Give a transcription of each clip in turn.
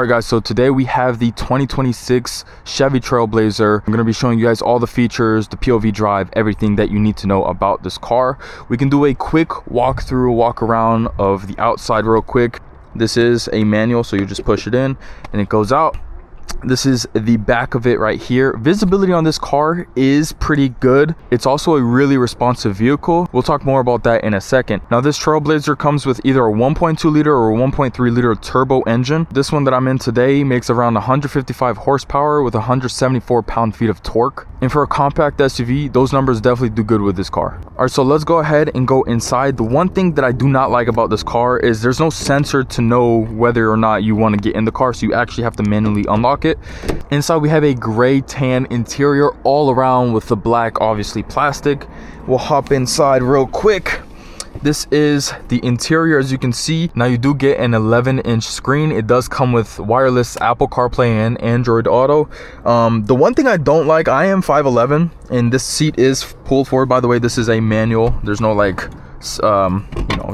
Alright guys, so today we have the 2026 Chevy Trailblazer. I'm going to be showing you guys all the features, the POV drive, everything that you need to know about this car. We can do a quick walkthrough, walk around of the outside real quick. This is a manual, so you just push it in and it goes out. This is the back of it right here. Visibility on this car is pretty good. It's also a really responsive vehicle. We'll talk more about that in a second. Now this Trailblazer comes with either a 1.2 liter or a 1.3 liter turbo engine. This one that I'm in today makes around 155 horsepower with 174 pound-feet of torque. And for a compact SUV, those numbers definitely do good with this car. All right, so let's go ahead and go inside. The one thing that I do not like about this car is there's no sensor to know whether or not you want to get in the car, so you actually have to manually unlock it. Inside we have a gray tan interior all around with the black, obviously, plastic. We'll hop inside real quick. This is the interior, as you can see. Now you do get an 11-inch screen. It does come with wireless Apple CarPlay and Android Auto. The one thing I don't like, I am 5'11", and this seat is pulled forward. By the way, this is a manual. There's no like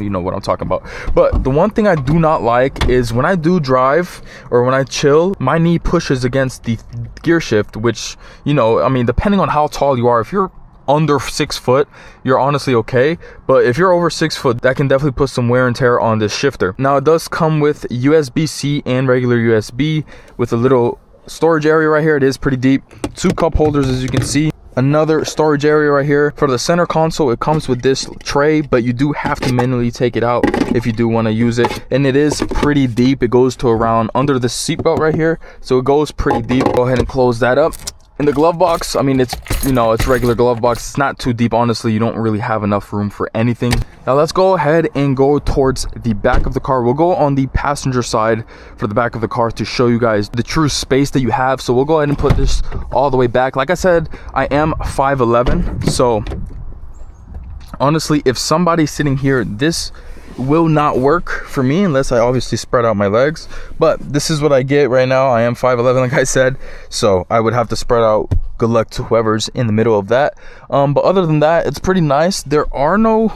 you know what I'm talking about. But the one thing I do not like is when I do drive or when I chill, my knee pushes against the gear shift, which, you know, I mean, depending on how tall you are, if you're under 6 foot, you're honestly okay. But if you're over 6 foot, that can definitely put some wear and tear on this shifter. Now it does come with USB-C and regular USB with a little storage area right here. It is pretty deep. 2 cup holders, as you can see. Another storage area right here. For the center console, it comes with this tray, but you do have to manually take it out if you do want to use it. And it is pretty deep. It goes to around under the seatbelt right here, so it goes pretty deep. Go ahead and close that up. In the glove box, I mean, it's, you know, it's regular glove box. It's not too deep, honestly. You don't really have enough room for anything. Now let's go ahead and go towards the back of the car. We'll go on the passenger side for the back of the car to show you guys the true space that you have. So we'll go ahead and put this all the way back. Like I said, I am 5'11", so honestly, if somebody's sitting here, this will not work for me unless I obviously spread out my legs. But this is what I get right now. I am 5'11", like I said, so I would have to spread out. Good luck to whoever's in the middle of that. But other than that, it's pretty nice. There are no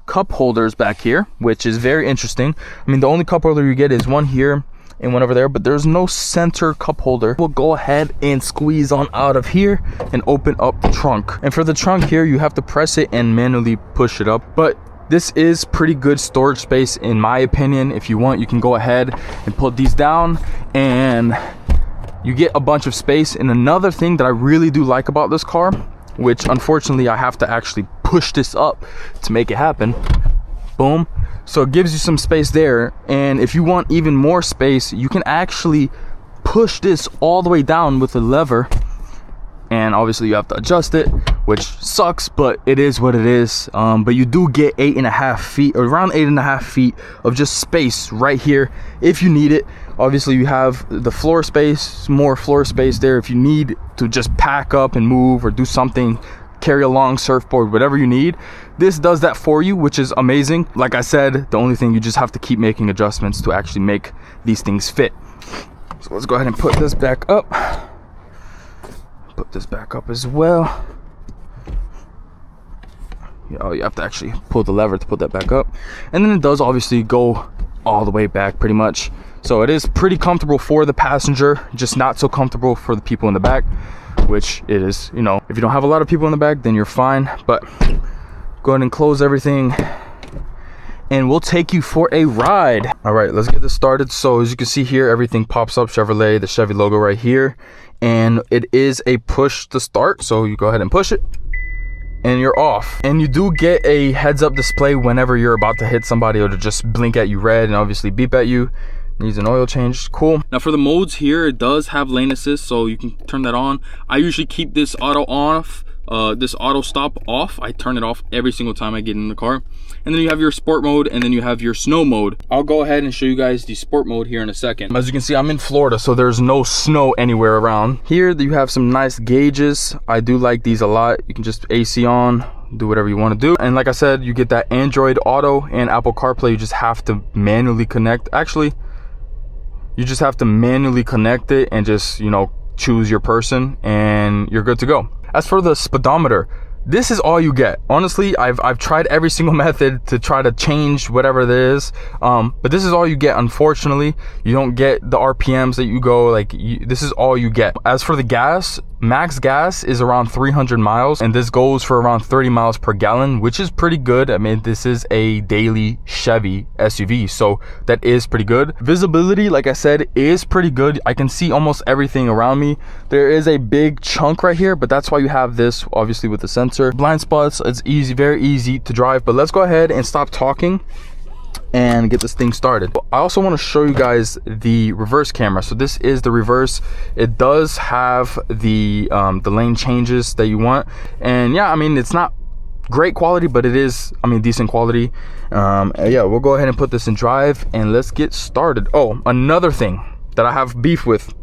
cup holders back here, which is very interesting. I mean, the only cup holder you get is one here and one over there, but there's no center cup holder. We'll go ahead and squeeze on out of here and open up the trunk. And for the trunk here, you have to press it and manually push it up. But this is pretty good storage space in my opinion. If you want, you can go ahead and put these down and you get a bunch of space. And another thing that I really do like about this car, which unfortunately I have to actually push this up to make it happen, boom, so it gives you some space there. And if you want even more space, you can actually push this all the way down with a lever, and obviously you have to adjust it, which sucks, but it is what it is. But you do get 8.5 feet, or around 8.5 feet of just space right here if you need it. Obviously you have the floor space, more floor space there if you need to just pack up and move or do something, carry a long surfboard, whatever you need. This does that for you, which is amazing. Like I said, the only thing, you just have to keep making adjustments to actually make these things fit. So let's go ahead and put this back up. Put this back up as well. Oh, you have to actually pull the lever to put that back up. And then it does obviously go all the way back pretty much. So it is pretty comfortable for the passenger, just not so comfortable for the people in the back, which it is, you know, if you don't have a lot of people in the back, then you're fine. But go ahead and close everything and we'll take you for a ride. All right, let's get this started. So as you can see here, everything pops up Chevrolet, the Chevy logo right here. And it is a push to start, so you go ahead and push it and you're off. And you do get a heads up display whenever you're about to hit somebody, or to just blink at you red and obviously beep at you. Needs an oil change. Cool. Now for the modes here, it does have lane assist, so you can turn that on. I usually keep this auto off, this auto stop off. I turn it off every single time I get in the car. And then you have your sport mode, and then you have your snow mode. I'll go ahead and show you guys the sport mode here in a second. As you can see, I'm in Florida, so there's no snow anywhere around. Here you have some nice gauges. I do like these a lot. You can just AC on, do whatever you want to do. And like I said, you get that Android Auto and Apple CarPlay. You just have to manually connect. Actually, you just have to manually connect it and just, you know, choose your person and you're good to go. As for the speedometer, this is all you get. Honestly, I've tried every single method to try to change whatever it is, but this is all you get. Unfortunately, you don't get the RPMs that you go, like, this is all you get. As for the gas, max gas is around 300 miles, and this goes for around 30 miles per gallon, which is pretty good. I mean, this is a daily Chevy SUV, so that is pretty good. Visibility, like I said, is pretty good. I can see almost everything around me. There is a big chunk right here, but that's why you have this, obviously, with the sensor. Blind spots, it's easy, very easy to drive. But let's go ahead and stop talking and get this thing started. I also want to show you guys the reverse camera. So this is the reverse. It does have the lane changes that you want, and yeah, I mean, it's not great quality, but it is, I mean, decent quality. Yeah, we'll go ahead and put this in drive and let's get started. Oh, another thing that I have beef with,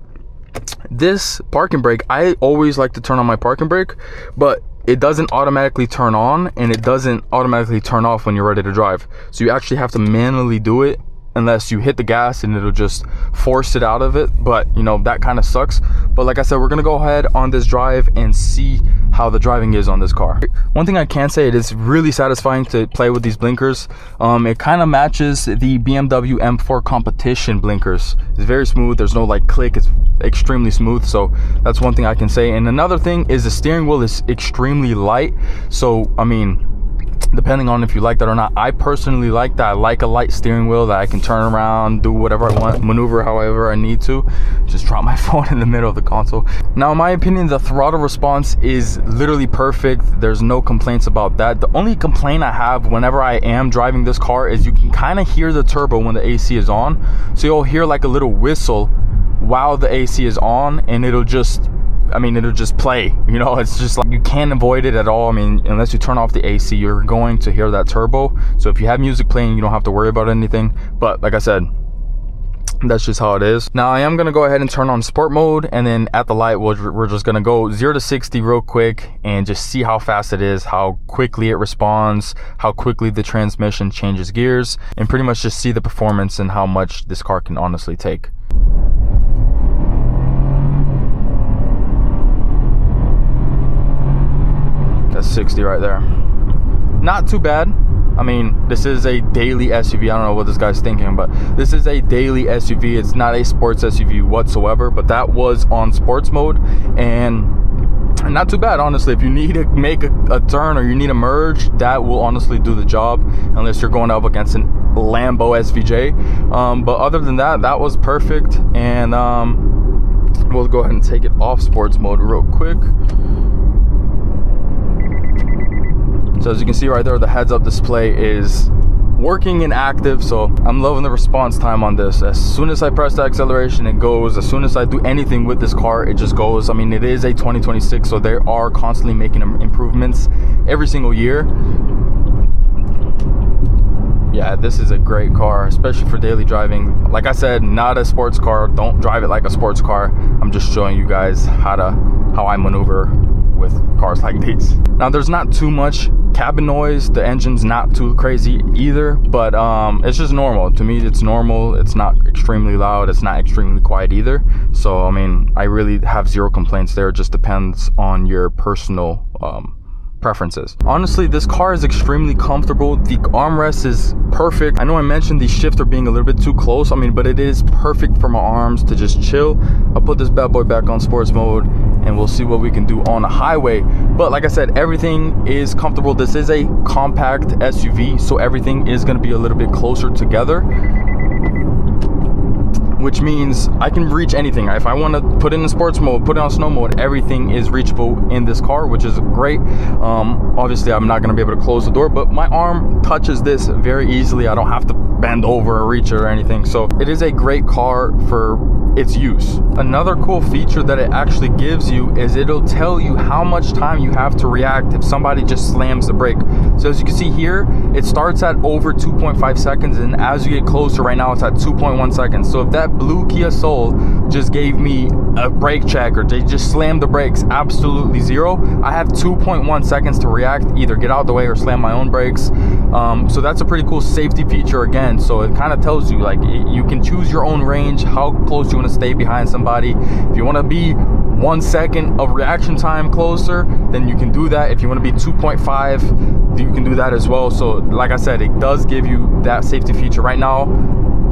this parking brake. I always like to turn on my parking brake, but it doesn't automatically turn on and it doesn't automatically turn off when you're ready to drive. So you actually have to manually do it, unless you hit the gas and it'll just force it out of it. But you know, that kind of sucks. But like I said, we're gonna go ahead on this drive and see how the driving is on this car. One thing I can say, it is really satisfying to play with these blinkers. It kind of matches the BMW M4 competition blinkers. It's very smooth, there's no like click, it's extremely smooth. So that's one thing I can say. And another thing is the steering wheel is extremely light. So I mean, depending on if you like that or not, I personally like that. I like a light steering wheel that I can turn around, do whatever I want, maneuver however I need to. Just drop my phone in the middle of the console. Now, in my opinion, the throttle response is literally perfect. There's no complaints about that. The only complaint I have whenever I am driving this car is you can kind of hear the turbo when the AC is on. So you'll hear like a little whistle while the AC is on, and it'll just, I mean, it'll just play, you know. It's just like, you can't avoid it at all. I mean, unless you turn off the AC, you're going to hear that turbo. So if you have music playing, you don't have to worry about anything. But like I said, that's just how it is. Now I am going to go ahead and turn on sport mode, and then at the light, we're just going to go 0 to 60 real quick and just see how fast it is, how quickly it responds, how quickly the transmission changes gears, and pretty much just see the performance and how much this car can honestly take. That's 60 right there. Not too bad. I mean, this is a daily SUV. I don't know what this guy's thinking, but this is a daily SUV. It's not a sports SUV whatsoever, but that was on sports mode, and not too bad, honestly. If you need to make a turn or you need a merge, that will honestly do the job, unless you're going up against an Lambo SVJ. But other than that, that was perfect. And we'll go ahead and take it off sports mode real quick. So as you can see right there, the heads-up display is working and active. So I'm loving the response time on this. As soon as I press the acceleration, it goes. As soon as I do anything with this car, it just goes. I mean, it is a 2026, so they are constantly making improvements every single year. Yeah, this is a great car, especially for daily driving. Like I said, not a sports car. Don't drive it like a sports car. I'm just showing you guys how I maneuver with cars like these. Now, there's not too much cabin noise. The engine's not too crazy either, but it's just normal. To me, it's normal. It's not extremely loud. It's not extremely quiet either. So, I mean, I really have zero complaints there. It just depends on your personal preferences. Honestly, this car is extremely comfortable. The armrest is perfect. I know I mentioned the shifter being a little bit too close, I mean, but it is perfect for my arms to just chill. I'll put this bad boy back on sports mode and we'll see what we can do on the highway. But like I said, everything is comfortable. This is a compact SUV, so everything is going to be a little bit closer together, which means I can reach anything. If I want to put it in sports mode, put it on snow mode, everything is reachable in this car, which is great. Obviously, I'm not going to be able to close the door, but my arm touches this very easily. I don't have to bend over or reach it or anything. So it is a great car for its use. Another cool feature that it actually gives you is it'll tell you how much time you have to react if somebody just slams the brake. So as you can see here, it starts at over 2.5 seconds, and as you get closer, right now it's at 2.1 seconds. So if that blue Kia Soul just gave me a brake check or they just slammed the brakes, absolutely zero, I have 2.1 seconds to react, either get out of the way or slam my own brakes. So that's a pretty cool safety feature again. So it kind of tells you, like, you can choose your own range, how close you want to stay behind somebody. If you want to be 1 second of reaction time closer, then you can do that. If you want to be 2.5, you can do that as well. So like I said, it does give you that safety feature. Right now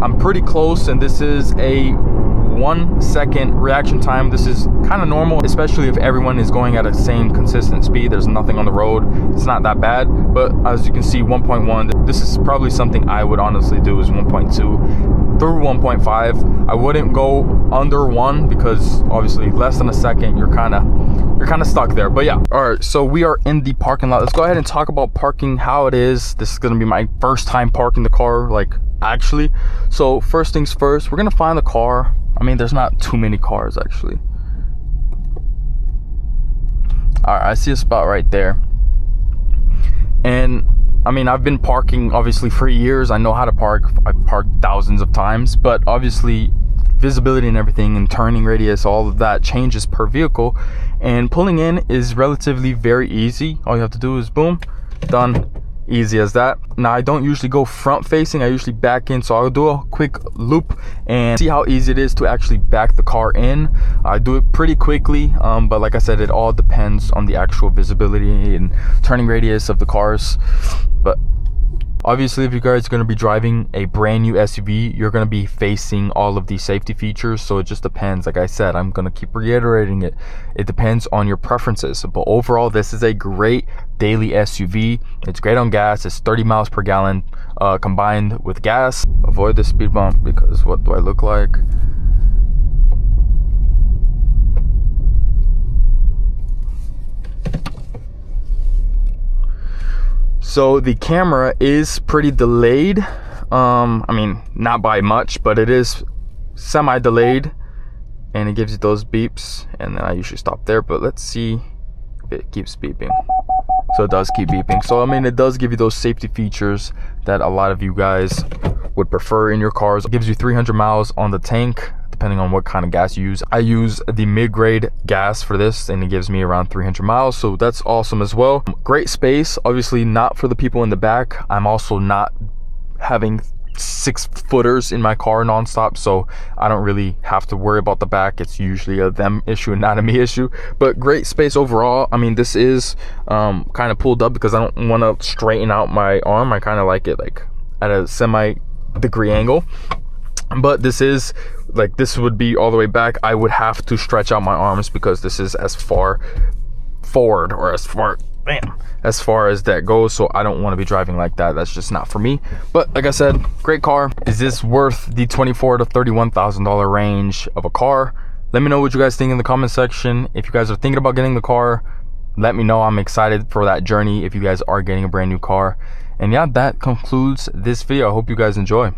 I'm pretty close, and this is a 1 second reaction time. This is kind of normal, especially if everyone is going at a same consistent speed. There's nothing on the road, it's not that bad. But as you can see, 1.1, this is probably something I would honestly do, is 1.2 through 1.5. I wouldn't go under 1, because obviously less than a second, you're kind of stuck there. But yeah, all right, so we are in the parking lot. Let's go ahead and talk about parking, how it is. This is going to be my first time parking the car, like, actually. So first things first, we're gonna find the car. I mean, there's not too many cars actually. All right, I see a spot right there. And I mean, I've been parking obviously for years. I know how to park. I've parked thousands of times, but obviously visibility and everything and turning radius, all of that changes per vehicle, and pulling in is relatively very easy. All you have to do is boom, done. Easy as that. Now I don't usually go front facing, I usually back in, so I'll do a quick loop and see how easy it is to actually back the car in. I do it pretty quickly, but like I said, it all depends on the actual visibility and turning radius of the cars. But obviously, if you guys are going to be driving a brand new SUV, you're going to be facing all of these safety features. So it just depends. Like I said, I'm going to keep reiterating it. It depends on your preferences. But overall, this is a great daily SUV. It's great on gas. It's 30 miles per gallon combined with gas. Avoid the speed bump, because what do I look like? So the camera is pretty delayed. I mean, not by much, but it is semi-delayed, and it gives you those beeps, and then I usually stop there. But let's see if it keeps beeping. So it does keep beeping. So I mean, it does give you those safety features that a lot of you guys would prefer in your cars. It gives you 300 miles on the tank, depending on what kind of gas you use. I use the mid-grade gas for this, and it gives me around 300 miles, so that's awesome as well. Great space, obviously not for the people in the back. I'm also not having 6-footers in my car nonstop, so I don't really have to worry about the back. It's usually a them issue and not a me issue. But great space overall. I mean, this is kind of pulled up because I don't want to straighten out my arm. I kind of like it like at a semi-degree angle. But this is like, this would be all the way back. I would have to stretch out my arms because this is as far forward, or as far as that goes. So I don't want to be driving like that. That's just not for me. But like I said, great car. Is this worth the $24,000 to $31,000 range of a car? Let me know what you guys think in the comment section. If you guys are thinking about getting the car, let me know. I'm excited for that journey if you guys are getting a brand new car. And yeah, that concludes this video. I hope you guys enjoy.